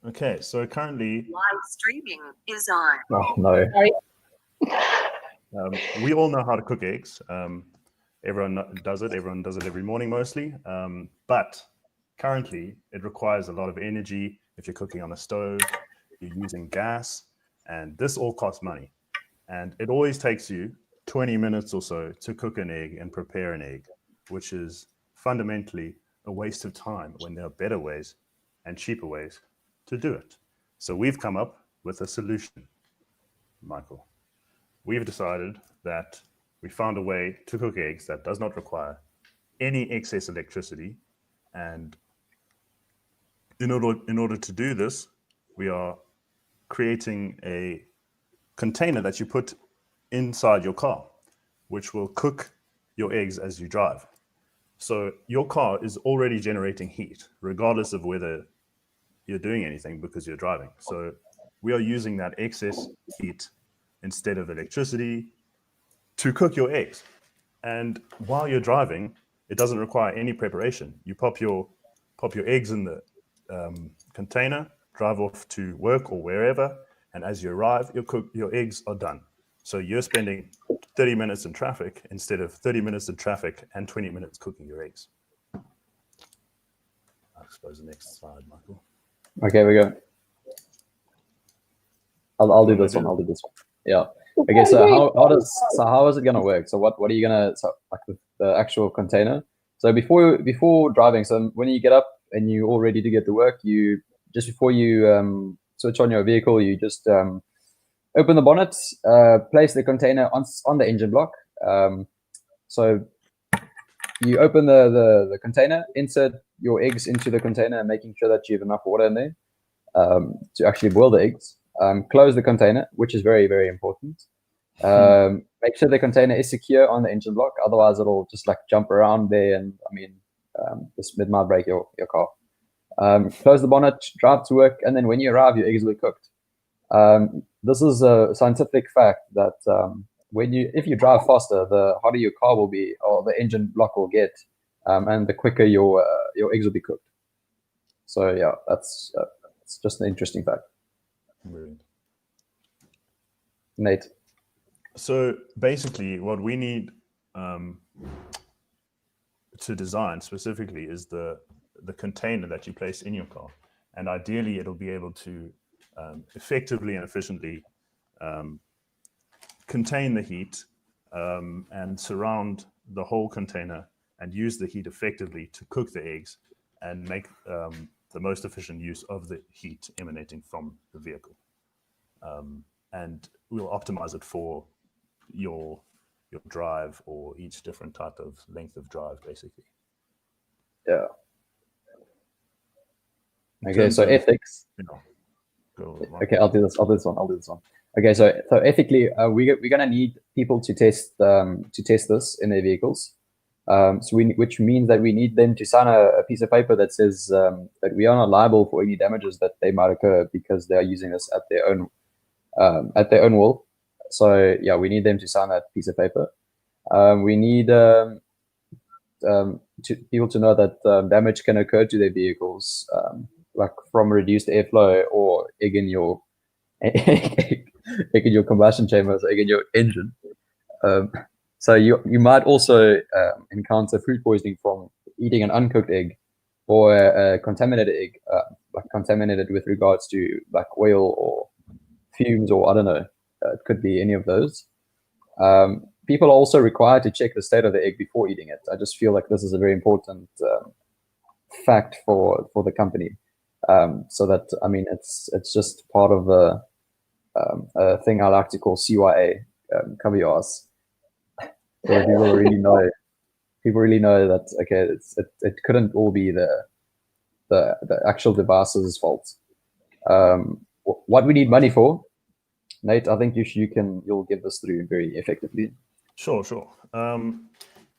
Okay, so currently live streaming is on. Oh no. we all know how to cook eggs. Everyone does it. Everyone does it every morning mostly. But currently, it requires a lot of energy. If you're cooking on a stove, you're using gas, and this all costs money. And it always takes you 20 minutes or so to cook an egg and prepare an egg, which is fundamentally a waste of time when there are better ways and cheaper ways to do it. So we've come up with a solution, Michael. We've decided that we found a way to cook eggs that does not require any excess electricity. And in order to do this, we are creating a container that you put inside your car, which will cook your eggs as you drive. So your car is already generating heat, regardless of whether you're doing anything because you're driving. So we are using that excess heat instead of electricity to cook your eggs. And while you're driving, it doesn't require any preparation. You pop your eggs in the container, drive off to work or wherever, and as you arrive, your eggs are done. So you're spending 30 minutes in traffic instead of 30 minutes in traffic and 20 minutes cooking your eggs. I suppose the next slide, Michael. Okay, we go. I'll do this one. I'll do this one. Yeah. Okay. So how is it gonna work? So what are you gonna like the actual container? So before driving, so when you get up and you're all ready to get to work, you just before you switch on your vehicle, you just open the bonnet, place the container on the engine block. So you open the container, insert your eggs into the container, making sure that you have enough water in there to actually boil the eggs. Close the container, which is very, very important. Make sure the container is secure on the engine block, otherwise it'll just like jump around there, and it might break your car. Close the bonnet, drive to work, and then when you arrive, your eggs will be cooked. This is a scientific fact that if you drive faster, the harder your car will be, or the engine block will get, and the quicker your eggs will be cooked. So yeah, that's just an interesting fact. Brilliant. Nate. So basically, what we need to design specifically is the container that you place in your car, and ideally, it'll be able to effectively and efficiently contain the heat and surround the whole container and use the heat effectively to cook the eggs and make the most efficient use of the heat emanating from the vehicle. And we'll optimize it for your drive or each different type of length of drive, basically. Yeah. Okay, so ethics. Okay, I'll do this one. Okay, so ethically, we're gonna need people to test this in their vehicles. Which means that we need them to sign a piece of paper that says that we are not liable for any damages that they might occur because they are using this at their own will. So yeah, we need them to sign that piece of paper. We need people to know that damage can occur to their vehicles, like from reduced airflow or egg in your combustion chambers, egg in your engine. So you might also encounter food poisoning from eating an uncooked egg or a contaminated egg, like contaminated with regards to like oil or fumes, or I don't know. It could be any of those. People are also required to check the state of the egg before eating it. I just feel like this is a very important fact for the company. So that, I mean, it's just part of a thing I like to call CYA, cover your ass. So people really know that, okay, it couldn't all be the actual device's fault. What we need money for, Nate, I think you'll get this through very effectively. Sure.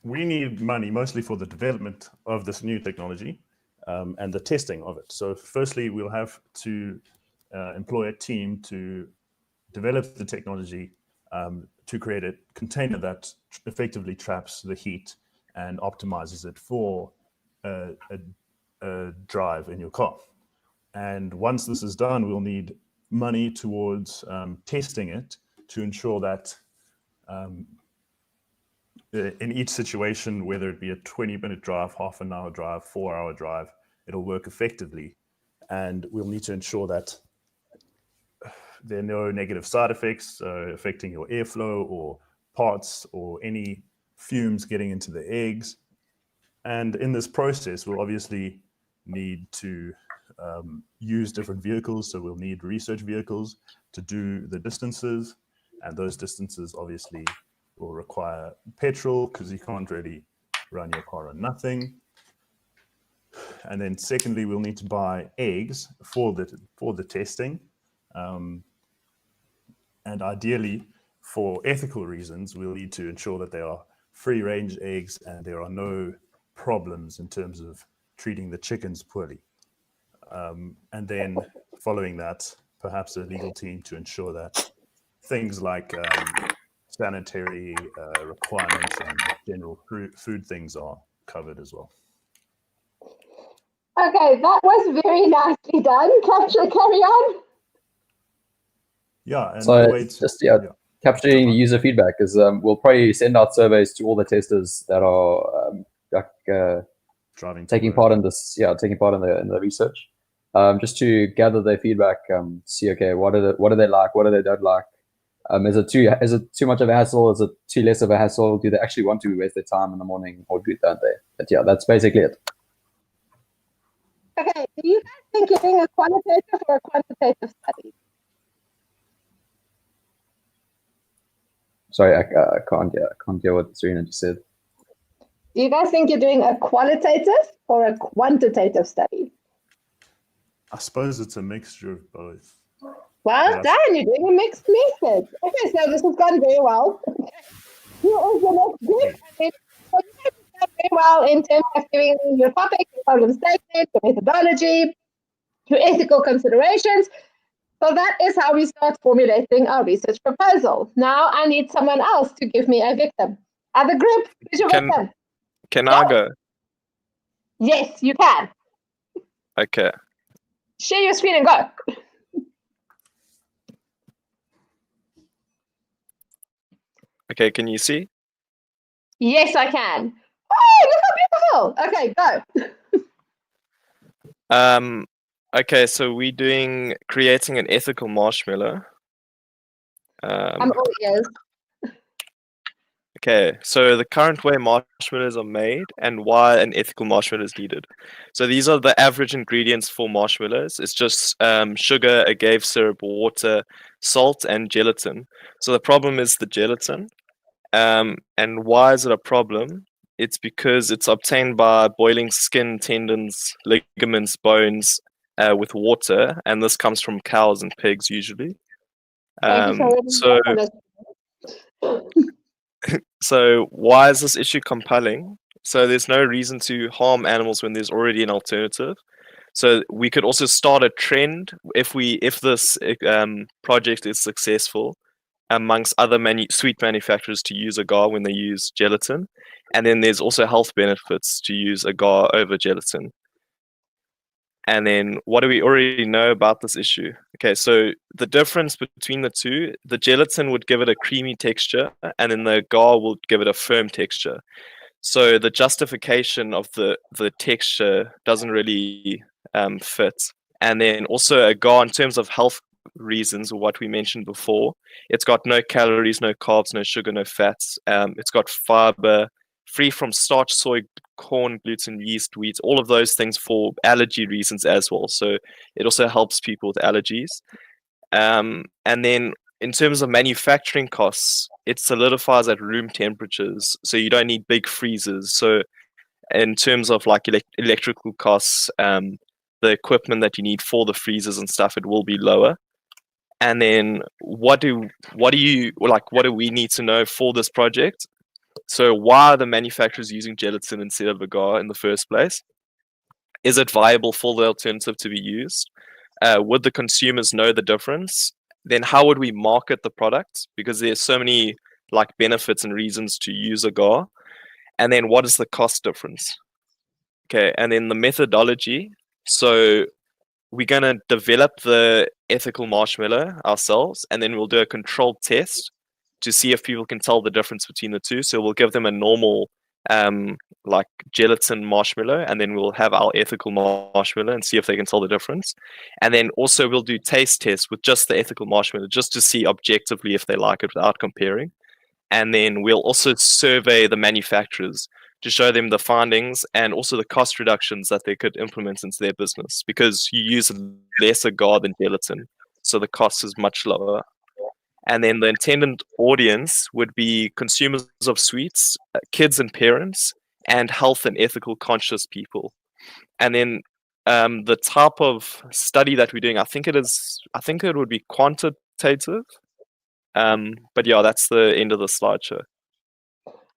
We need money mostly for the development of this new technology and the testing of it. So firstly, we'll have to employ a team to develop the technology to create a container that effectively traps the heat and optimizes it for a drive in your car. And once this is done, we'll need money towards testing it to ensure that in each situation, whether it be a 20-minute drive, half an hour drive, 4-hour drive, it'll work effectively. And we'll need to ensure that there are no negative side effects affecting your airflow or parts or any fumes getting into the eggs. And in this process, we'll obviously need to use different vehicles. So we'll need research vehicles to do the distances. And those distances obviously will require petrol because you can't really run your car on nothing. And then secondly, we'll need to buy eggs for the testing. And ideally, for ethical reasons, we'll need to ensure that they are free-range eggs and there are no problems in terms of treating the chickens poorly. And then following that, perhaps a legal team to ensure that things like sanitary requirements and general food things are covered as well. Okay, that was very nicely done. Carry on. Yeah, and So the way it's just capturing the user feedback is we'll probably send out surveys to all the testers that are taking part in this, taking part in the research, just to gather their feedback, see what do they like, what do they don't like. Is it too much of a hassle? Is it too less of a hassle? Do they actually want to waste their time in the morning, or don't they? But yeah, that's basically it. Okay, do you guys think you're doing a qualitative or a quantitative study? Sorry, I can't hear what Serena just said. Do you guys think you're doing a qualitative or a quantitative study? I suppose it's a mixture of both. Well done, you're doing a mixed method. Okay, so this has gone very well. You also look good. So you guys have done very well in terms of giving your topic, your problem statement, your methodology, your ethical considerations. So that is how we start formulating our research proposal. Now I need someone else to give me a victim. Other group, who's your victim? Can I go? Yes, you can. Okay. Share your screen and go. Okay, can you see? Yes, I can. Oh, look how beautiful. Okay, go. Okay, so we're creating an ethical marshmallow. I'm all ears. Okay, so the current way marshmallows are made and why an ethical marshmallow is needed. So these are the average ingredients for marshmallows. It's just sugar, agave syrup, water, salt, and gelatin. So the problem is the gelatin. And why is it a problem? It's because it's obtained by boiling skin, tendons, ligaments, bones with water, and this comes from cows and pigs usually. So why is this issue compelling? So there's no reason to harm animals when there's already an alternative. So we could also start a trend if this project is successful amongst other sweet manufacturers to use agar when they use gelatin. And then there's also health benefits to use agar over gelatin. And then what do we already know about this issue? Okay, so the difference between the two, the gelatin would give it a creamy texture, and then the agar will give it a firm texture. So the justification of the texture doesn't really fit. And then also agar, in terms of health reasons, or what we mentioned before, it's got no calories, no carbs, no sugar, no fats. It's got fiber, free from starch, soy, corn, gluten, yeast, wheat, all of those things for allergy reasons as well. So it also helps people with allergies. And then in terms of manufacturing costs, it solidifies at room temperatures. So you don't need big freezers. So in terms of like electrical costs, the equipment that you need for the freezers and stuff, it will be lower. And then what do we need to know for this project? So why are the manufacturers using gelatin instead of agar in the first place? Is it viable for the alternative to be used? Would the consumers know the difference? Then how would we market the product? Because there's so many like benefits and reasons to use agar. And then what is the cost difference? Okay, and then the methodology. So we're going to develop the ethical marshmallow ourselves, and then we'll do a controlled test to see if people can tell the difference between the two. So we'll give them a normal like gelatin marshmallow, and then we'll have our ethical marshmallow and see if they can tell the difference. And then also we'll do taste tests with just the ethical marshmallow, just to see objectively if they like it without comparing. And then we'll also survey the manufacturers to show them the findings and also the cost reductions that they could implement into their business, because you use less agar than gelatin, so the cost is much lower. And then the intended audience would be consumers of sweets, kids and parents, and health and ethical conscious people. And then the type of study that we're doing, I think it would be quantitative. But yeah, that's the end of the slideshow.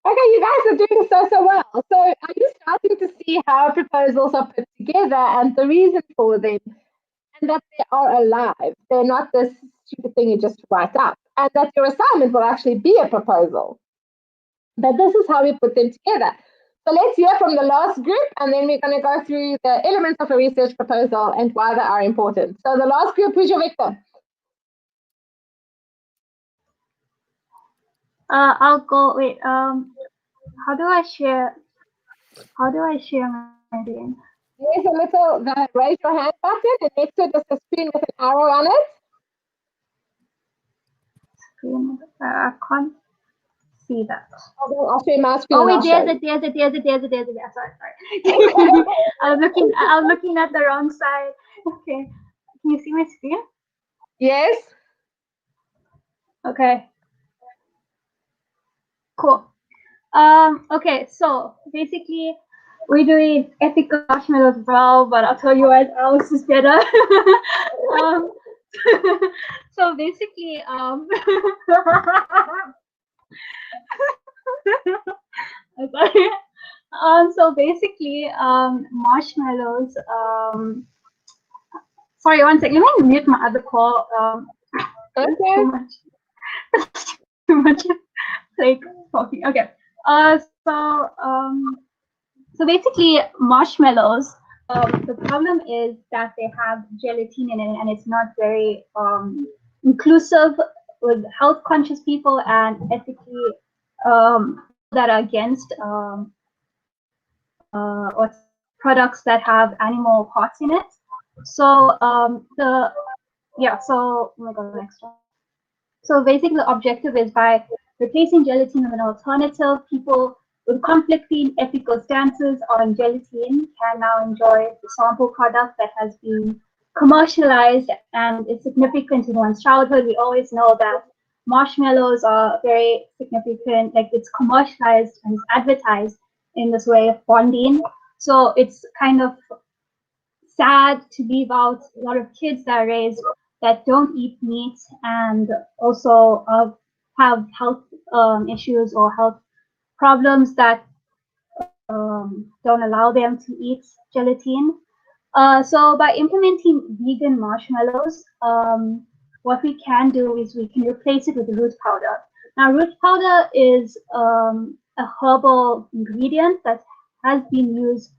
Okay, you guys are doing so well. So are you starting to see how proposals are put together and the reason for them, and that they are alive? They're not this stupid thing you just write up, and that your assignment will actually be a proposal. But this is how we put them together. So let's hear from the last group, and then we're going to go through the elements of a research proposal and why they are important. So the last group, who's your victim? I'll go. Wait. How do I share my screen? There's a little raise your hand button, and next to it is a screen with an arrow on it. I can't see that. I'll show you my screen. Oh wait, there's it. Sorry. I was looking at the wrong side. Okay. Can you see my screen? Yes. Okay. Cool. Okay, so basically we're doing ethical marshmallows as well, but I'll tell you what else is better. So basically, marshmallows. Sorry, one second. Let me mute my other call. Okay. Too much like talking. Okay. So basically, marshmallows. The problem is that they have gelatin in it, and it's not very inclusive with health conscious people and ethically that are against or products that have animal parts in it. So so oh my god, next one. So basically, the objective is by replacing gelatin with an alternative, people with conflicting ethical stances on gelatin can now enjoy the sample product that has been commercialized and is significant in one's childhood. We always know that marshmallows are very significant, like it's commercialized and it's advertised in this way of bonding. So it's kind of sad to leave out a lot of kids that are raised that don't eat meat and also have health issues or health problems that don't allow them to eat gelatin. So by implementing vegan marshmallows, what we can do is we can replace it with root powder. Now, root powder is a herbal ingredient that has been used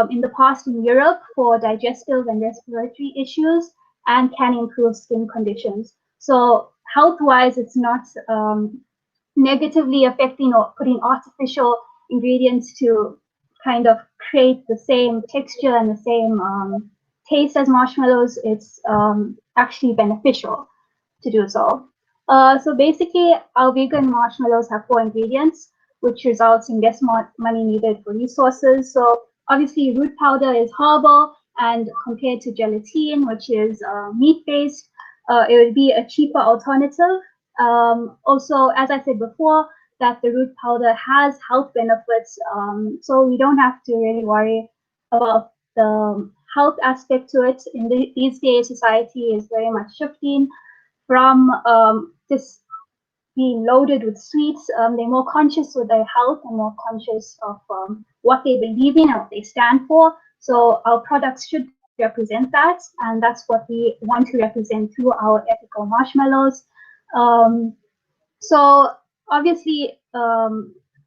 in the past in Europe for digestive and respiratory issues and can improve skin conditions. So health-wise, it's not negatively affecting or putting artificial ingredients to kind of create the same texture and the same taste as marshmallows. It's actually beneficial to do so. So basically, our vegan marshmallows have 4 ingredients, which results in less money needed for resources. So obviously, root powder is herbal, and compared to gelatin, which is meat-based, it would be a cheaper alternative. Also, as I said before, that the root powder has health benefits, so we don't have to really worry about the health aspect to it. In these days, society is very much shifting from just being loaded with sweets. They're more conscious with their health and more conscious of what they believe in and what they stand for. So our products should represent that, and that's what we want to represent through our ethical marshmallows. So obviously,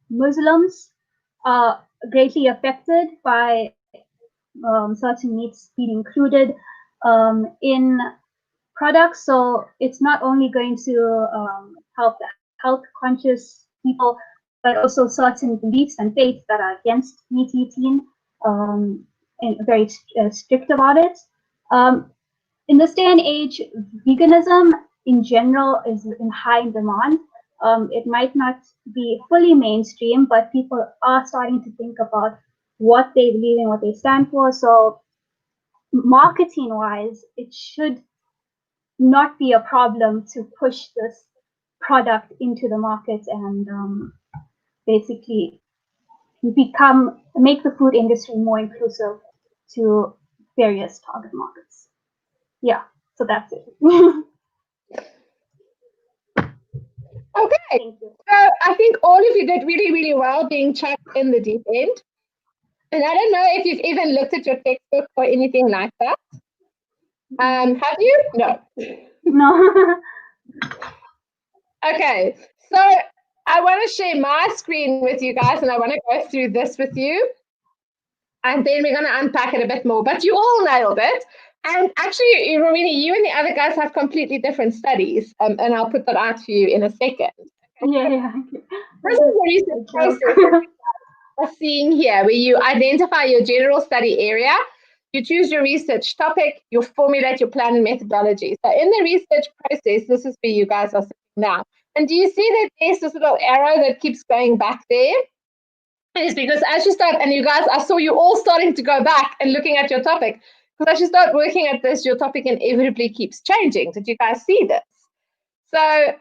Muslims are greatly affected by certain meats being included. in products. So it's not only going to help the health conscious people, but also certain beliefs and faiths that are against meat eating, and very strict about it. In this day and age, veganism in general is in high demand. It might not be fully mainstream, but people are starting to think about what they believe in, what they stand for. So marketing wise, it should not be a problem to push this product into the market and basically make the food industry more inclusive to various target markets. Yeah, so that's it. Okay, Thank you. so I think all of you did really, really well being chucked in the deep end. And I don't know if you've even looked at your textbook or anything like that. Have you? No. No. Okay, so I want to share my screen with you guys and I want to go through this with you. And then we're going to unpack it a bit more. But you all nailed it. And actually, Rowena, you and the other guys have completely different studies. And I'll put that out for you in a second. Yeah. This is the research process we're seeing here, where you identify your general study area, you choose your research topic, you formulate your plan and methodology. So in the research process, this is where you guys are sitting now. And do you see that there's this little arrow that keeps going back there? It's because as you start, and you guys, I saw you all starting to go back and looking at your topic, because as you start working at this, your topic inevitably keeps changing. Did you guys see this? So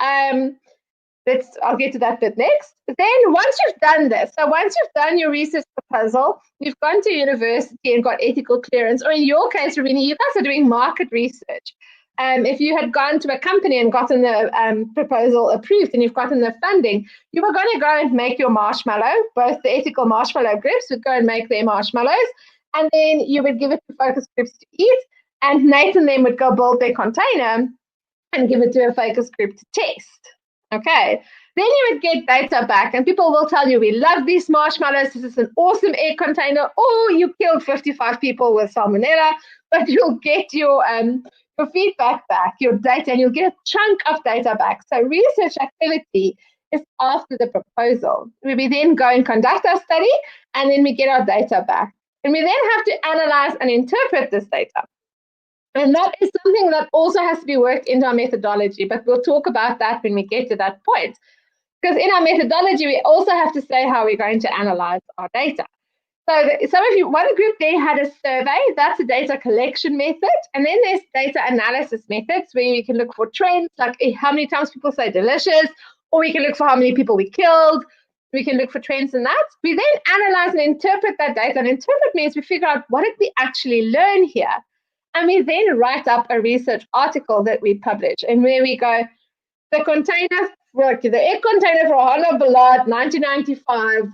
I'll get to that bit next. Then once you've done this, so once you've done your research proposal, you've gone to university and got ethical clearance, or in your case, Rowena, you guys are doing market research. If you had gone to a company and gotten the proposal approved and you've gotten the funding, you were going to go and make your marshmallow. Both the ethical marshmallow groups would go and make their marshmallows, and then you would give it to focus groups to eat, and Nate and them would go build their container and give it to a focus group to test. Okay, then you would get data back, and people will tell you, we love these marshmallows, this is an awesome egg container, or you killed 55 people with salmonella, but you'll get your feedback back, your data, and you'll get a chunk of data back. So research activity is after the proposal. We then go and conduct our study, and then we get our data back. And we then have to analyze and interpret this data. And that is something that also has to be worked into our methodology, but we'll talk about that when we get to that point. Because in our methodology, we also have to say how we're going to analyze our data. So some of you, one group there had a survey, that's a data collection method. And then there's data analysis methods where we can look for trends, like how many times people say delicious, or we can look for how many people we killed. We can look for trends in that. We then analyze and interpret that data. And interpret means we figure out what did we actually learn here. And we then write up a research article that we publish, and where we go, the container, the egg container for Honda Ballard 1995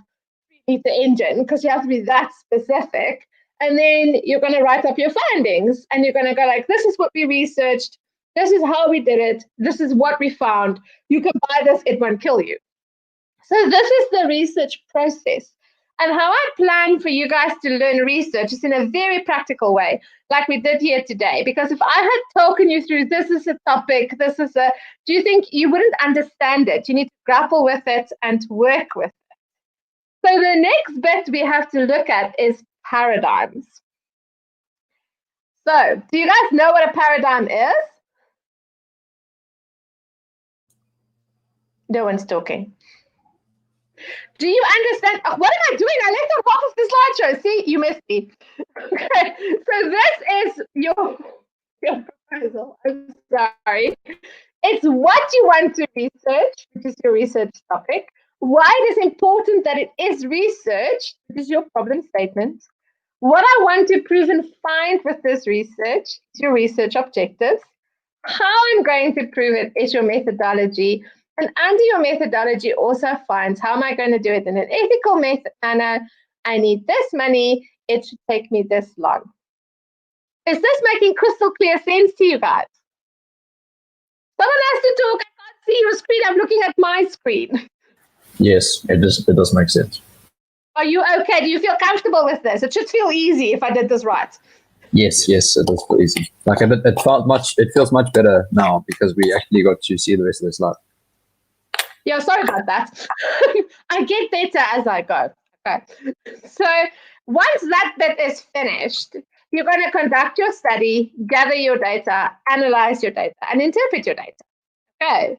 needs the engine, because you have to be that specific. And then you're going to write up your findings, and you're going to go like, this is what we researched, this is how we did it, this is what we found. You can buy this, it won't kill you. So this is the research process. And how I plan for you guys to learn research is in a very practical way, like we did here today. Because if I had taken you through, this is a topic, do you think you wouldn't understand it? You need to grapple with it and work with it. So the next bit we have to look at is paradigms. So do you guys know what a paradigm is? No one's talking. Do you understand? Oh, what am I doing? I left off half of the slideshow. See, you missed me. Okay, so this is your proposal. I'm sorry. It's what you want to research, which is your research topic. Why it is important that it is research, which is your problem statement. What I want to prove and find with this research is your research objectives. How I'm going to prove it is your methodology. And under your methodology also finds how am I going to do it in an ethical manner. I need this money. It should take me this long. Is this making crystal clear sense to you guys? Someone has to talk. I can't see your screen. I'm looking at my screen. Yes, it does make sense. Are you okay? Do you feel comfortable with this? It should feel easy if I did this right. Yes, yes, it was easy. Like it feels much better now because we actually got to see the rest of the slide. Yeah, sorry about that. I get better as I go. Okay. So once that bit is finished, you're going to conduct your study, gather your data, analyze your data, and interpret your data. Okay.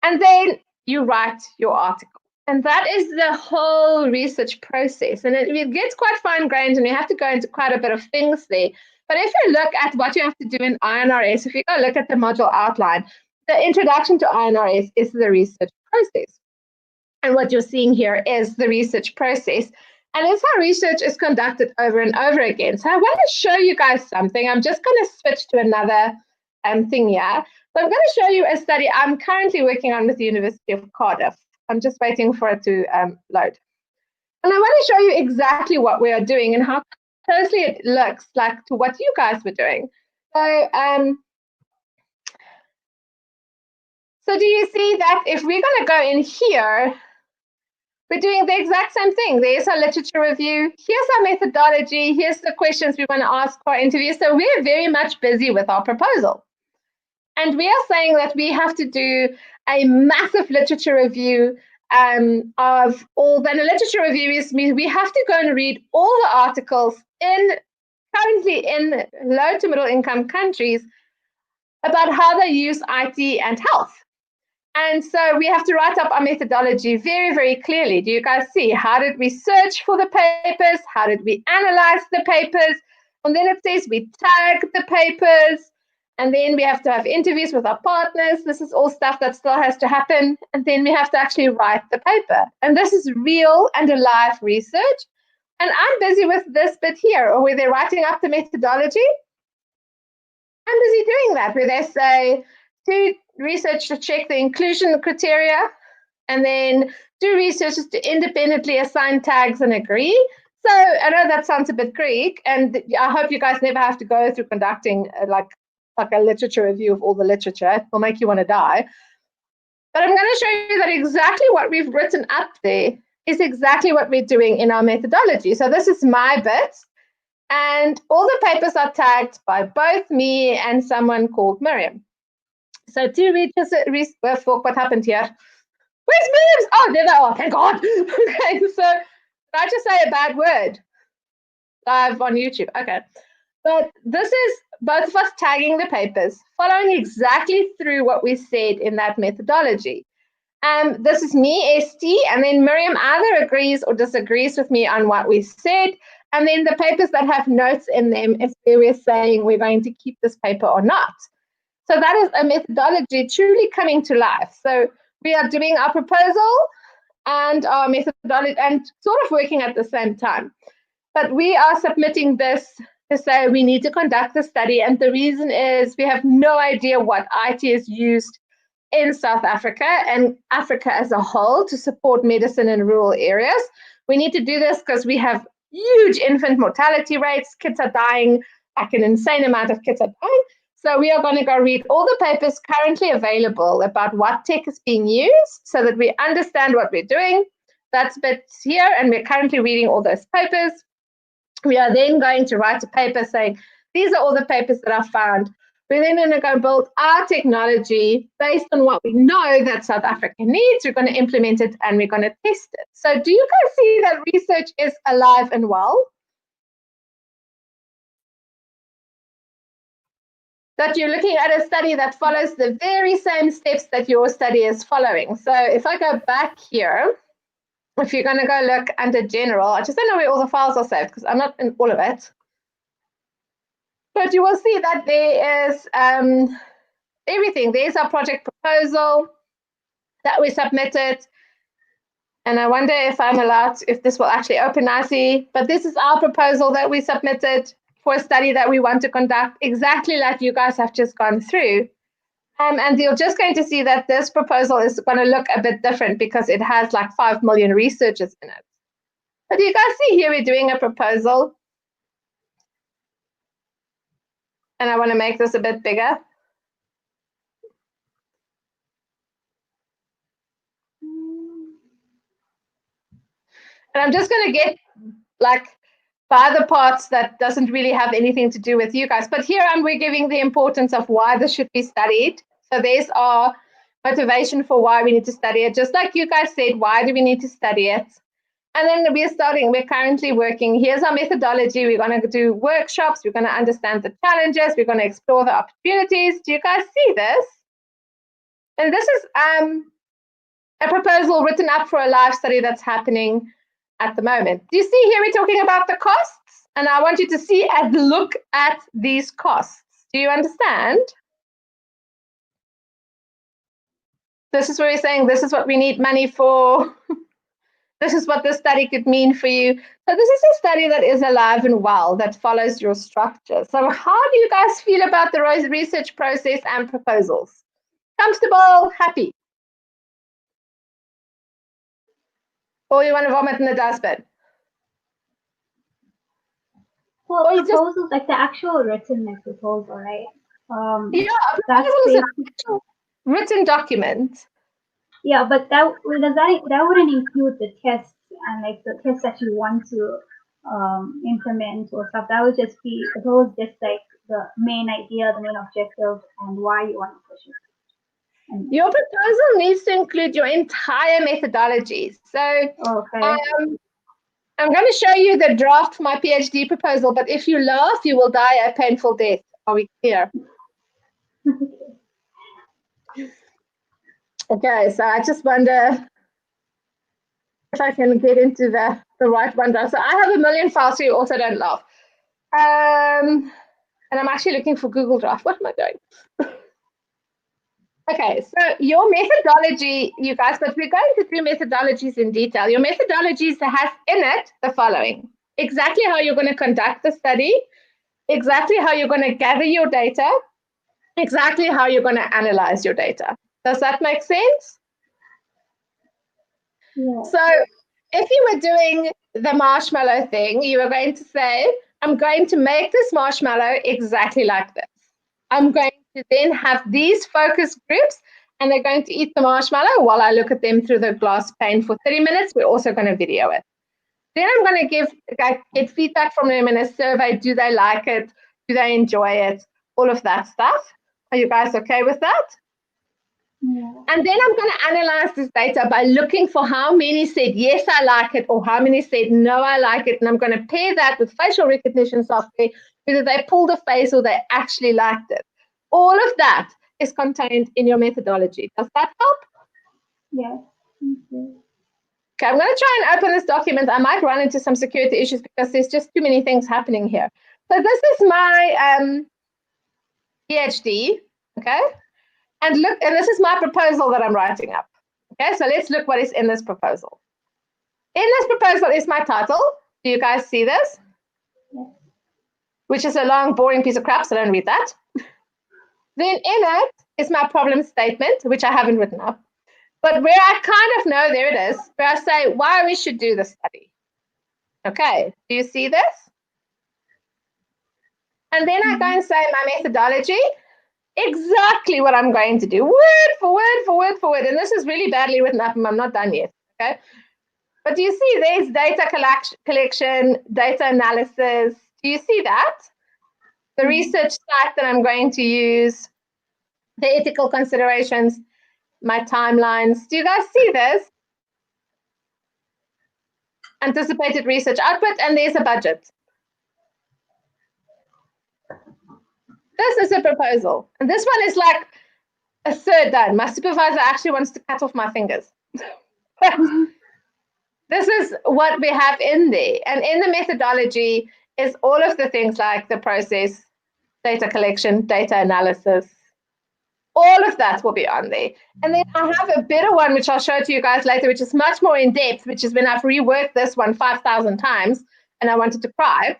And then you write your article. And that is the whole research process. And it gets quite fine-grained, and you have to go into quite a bit of things there. But if you look at what you have to do in INRS, if you go look at the module outline, the introduction to INRS is the research process. And what you're seeing here is the research process. And it's how research is conducted over and over again. So I want to show you guys something. I'm just going to switch to another thing here. So I'm going to show you a study I'm currently working on with the University of Cardiff. I'm just waiting for it to load. And I want to show you exactly what we are doing and how closely it looks like to what you guys were doing. So do you see that if we're going to go in here, we're doing the exact same thing. There's our literature review. Here's our methodology. Here's the questions we want to ask for our interview. So we're very much busy with our proposal. And we are saying that we have to do a massive literature review of all. Then a literature review is we have to go and read all the articles currently in low to middle income countries about how they use IT and health. And so we have to write up our methodology very, very clearly. Do you guys see? How did we search for the papers? How did we analyze the papers? And then it says we tag the papers. And then we have to have interviews with our partners. This is all stuff that still has to happen. And then we have to actually write the paper. And this is real and alive research. And I'm busy with this bit here, or where they're writing up the methodology. I'm busy doing that, where they say, do research to check the inclusion criteria, and then do research to independently assign tags and agree. So I know that sounds a bit Greek, and I hope you guys never have to go through conducting like a literature review of all the literature. It will make you want to die. But I'm going to show you that exactly what we've written up there is exactly what we're doing in our methodology. So this is my bit, and all the papers are tagged by both me and someone called Miriam. So to what happened here? Where's Miriam's? Oh, there they are. Thank God. Okay, so did I just say a bad word? Live on YouTube. Okay. But this is both of us tagging the papers, following exactly through what we said in that methodology. This is me, ST, and then Miriam either agrees or disagrees with me on what we said. And then the papers that have notes in them is where we're saying we're going to keep this paper or not. So that is a methodology truly coming to life. So we are doing our proposal and our methodology and sort of working at the same time. But we are submitting this to say we need to conduct the study. And the reason is we have no idea what IT is used in South Africa and Africa as a whole to support medicine in rural areas. We need to do this because we have huge infant mortality rates. Kids are dying, like an insane amount of kids are dying. So we are going to go read all the papers currently available about what tech is being used so that we understand what we're doing. That's bits here, and we're currently reading all those papers. We are then going to write a paper saying, these are all the papers that I found. We're then going to go build our technology based on what we know that South Africa needs. We're going to implement it and we're going to test it. So do you guys see that research is alive and well? That you're looking at a study that follows the very same steps that your study is following. So if I go back here, if you're going to go look under general, I just don't know where all the files are saved because I'm not in all of it. But you will see that there is everything. There's our project proposal that we submitted. And I wonder if I'm allowed, if this will actually open nicely. But this is our proposal that we submitted for a study that we want to conduct, exactly like you guys have just gone through. And you're just going to see that this proposal is going to look a bit different because it has like 5 million researchers in it. But you guys see here we're doing a proposal. And I want to make this a bit bigger. And I'm just going to get like by the parts that doesn't really have anything to do with you guys. But here we're giving the importance of why this should be studied. So there's our motivation for why we need to study it. Just like you guys said, why do we need to study it? And then we're currently working. Here's our methodology. We're going to do workshops. We're going to understand the challenges. We're going to explore the opportunities. Do you guys see this? And this is a proposal written up for a live study that's happening at the moment. Do you see here we're talking about the costs? And I want you to see and look at these costs. Do you understand? This is where we're saying this is what we need money for. This is what this study could mean for you. So this is a study that is alive and well, that follows your structure. So how do you guys feel about the research process and proposals? Comfortable, happy? Or you want to vomit in the dustbin? Well, Or you just- proposals, like the actual written proposal, right? Yeah, That's proposal is an basic. actual written document. Yeah, but that wouldn't include the tests and like the tests that you want to implement or stuff. That would just be just like the main idea, the main objective, and why you want to push it. And, Your proposal needs to include your entire methodology. So okay. I'm going to show you the draft for my PhD proposal, but if you laugh, you will die a painful death. Are we clear? Okay, so I just wonder if I can get into the right one. So I have a million files, so you also don't laugh. And I'm actually looking for Google Drive. What am I doing? Okay, so your methodology, you guys, but we're going to do methodologies in detail. Your methodologies has in it the following: exactly how you're going to conduct the study, exactly how you're going to gather your data, exactly how you're going to analyze your data. Does that make sense? Yeah. So if you were doing the marshmallow thing, you were going to say, I'm going to make this marshmallow exactly like this. I'm going to then have these focus groups, and they're going to eat the marshmallow while I look at them through the glass pane for 30 minutes. We're also going to video it. Then I'm going to get feedback from them in a survey. Do they like it? Do they enjoy it? All of that stuff. Are you guys okay with that? Yeah. And then I'm going to analyze this data by looking for how many said, yes, I like it, or how many said, no, I like it. And I'm going to pair that with facial recognition software, whether they pulled a face or they actually liked it. All of that is contained in your methodology. Does that help? Yes. Okay. Okay, I'm going to try and open this document. I might run into some security issues because there's just too many things happening here. So this is my PhD, okay? And look, and this is my proposal that I'm writing up. Okay, so let's look what is in this proposal. In this proposal is my title. Do you guys see this? Yes. Which is a long, boring piece of crap, so don't read that. Then in it is my problem statement, which I haven't written up. But where I kind of know, there it is, where I say why we should do the study. Okay, do you see this? And then I go and say my methodology, exactly what I'm going to do, word for word for word for word. And this is really badly written up, and I'm not done yet, okay? But do you see there's data collection, data analysis? Do you see that? The research site that I'm going to use, the ethical considerations, my timelines. Do you guys see this? Anticipated research output, and there's a budget. This is a proposal. And this one is like a third done. My supervisor actually wants to cut off my fingers. This is what we have in there. And in the methodology is all of the things like the process, data collection, data analysis. All of that will be on there. And then I have a better one, which I'll show to you guys later, which is much more in depth, which is when I've reworked this one 5,000 times and I wanted to cry.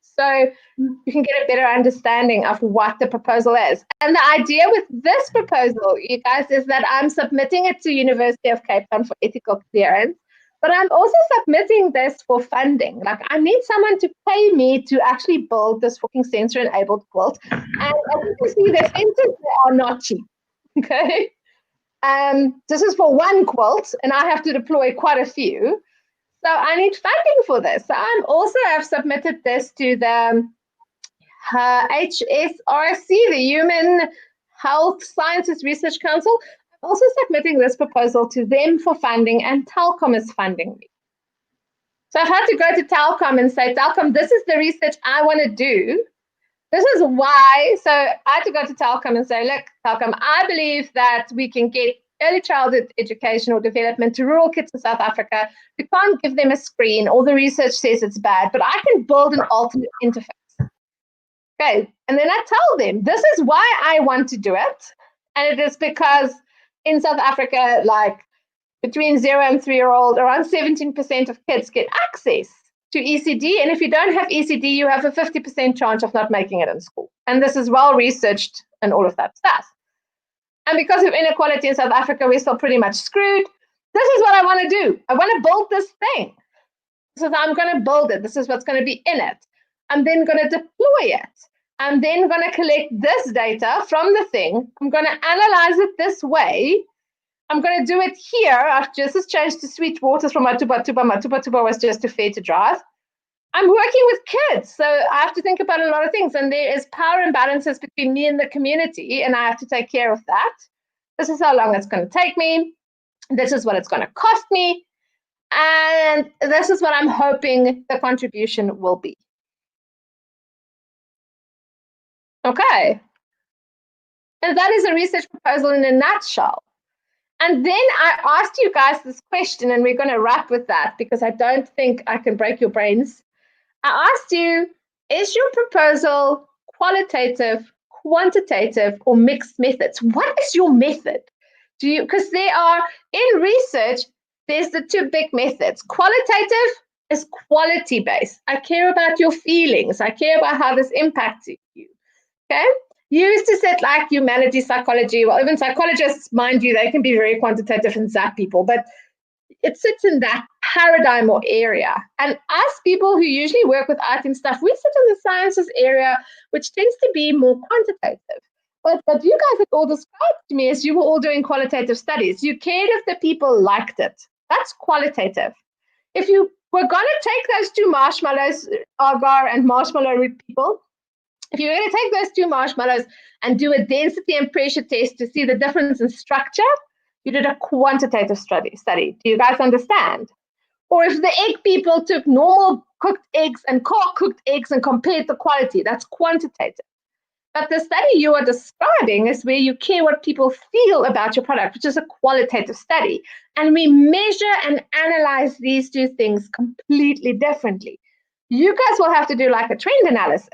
So you can get a better understanding of what the proposal is. And the idea with this proposal, you guys, is that I'm submitting it to University of Cape Town for ethical clearance, but I'm also submitting this for funding. Like, I need someone to pay me to actually build this fucking sensor-enabled quilt. And as you can see, the sensors are not cheap, okay? This is for one quilt, and I have to deploy quite a few. So I need funding for this. So I'm also have submitted this to the HSRC, the Human Health Sciences Research Council. I'm also submitting this proposal to them for funding, and Telkom is funding me. So I've had to go to Telkom and say, Telkom, this is the research I want to do. This is why. So I had to go to Telkom and say, look, Telkom, I believe that we can get early childhood education or development to rural kids in South Africa. We can't give them a screen. All the research says it's bad, but I can build an alternate interface. Okay. And then I tell them, this is why I want to do it. And it is because in South Africa, like between 0 and 3-year-old, around 17% of kids get access to ECD. And if you don't have ECD, you have a 50% chance of not making it in school. And this is well researched and all of that stuff. And because of inequality in South Africa, we're still pretty much screwed. This is what I want to do. I want to build this thing. So I'm going to build it. This is what's going to be in it. I'm then going to deploy it. I'm then going to collect this data from the thing. I'm going to analyze it this way. I'm going to do it here. I've just changed to sweet waters from Matuba Tuba. Matuba Tuba was just too fair to drive. I'm working with kids, so I have to think about a lot of things. And there is power imbalances between me and the community, and I have to take care of that. This is how long it's going to take me. This is what it's going to cost me. And this is what I'm hoping the contribution will be. Okay. And that is a research proposal in a nutshell. And then I asked you guys this question, and we're going to wrap with that because I don't think I can break your brains. I asked you, is your proposal qualitative, quantitative, or mixed methods? What is your method? Because there are, in research, there's the two big methods. Qualitative is quality-based. I care about your feelings. I care about how this impacts you. Okay? You used to sit like humanities, psychology. Well, even psychologists, mind you, they can be very quantitative and zap people, but it sits in that paradigm or area. And us people who usually work with art and stuff, we sit in the sciences area, which tends to be more quantitative. But you guys had all described to me as you were all doing qualitative studies. You cared if the people liked it. That's qualitative. If you were going to take those two marshmallows, agar and marshmallow root people, if you're going to take those two marshmallows and do a density and pressure test to see the difference in structure, you did a quantitative study. Do you guys understand? Or if the egg people took normal cooked eggs and cooked eggs and compared the quality, that's quantitative. But the study you are describing is where you care what people feel about your product, which is a qualitative study. And we measure and analyze these two things completely differently. You guys will have to do like a trend analysis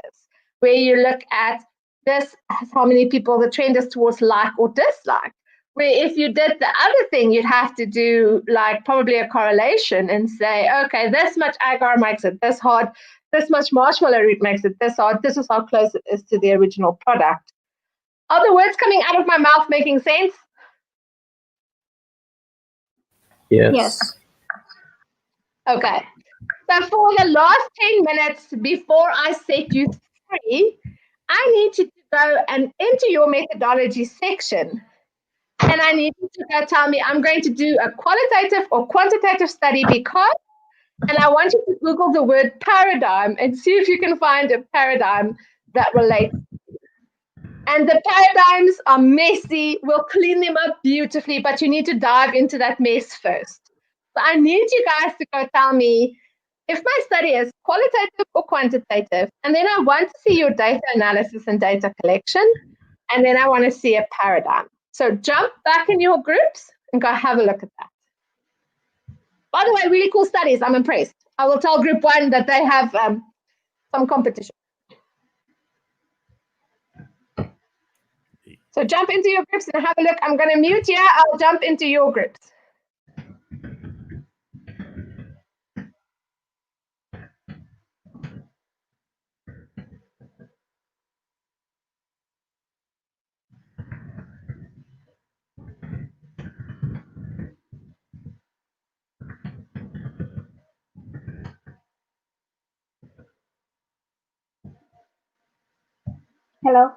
where you look at this, how many people the trend is towards like or dislike. Where if you did the other thing, you'd have to do like probably a correlation and say, okay, this much agar makes it this hard, this much marshmallow root makes it this hard, this is how close it is to the original product. Are the words coming out of my mouth making sense? Yes. Okay. So for the last 10 minutes before I set you free, I need you to go and into your methodology section. And I need you to go tell me I'm going to do a qualitative or quantitative study because, and I want you to Google the word paradigm and see if you can find a paradigm that relates. And the paradigms are messy. We'll clean them up beautifully, but you need to dive into that mess first. So I need you guys to go tell me if my study is qualitative or quantitative, and then I want to see your data analysis and data collection, and then I want to see a paradigm. So jump back in your groups and go have a look at that. By the way, really cool studies. I'm impressed. I will tell group 1 that they have some competition. So jump into your groups and have a look. I'm going to mute here. I'll jump into your groups. Hello.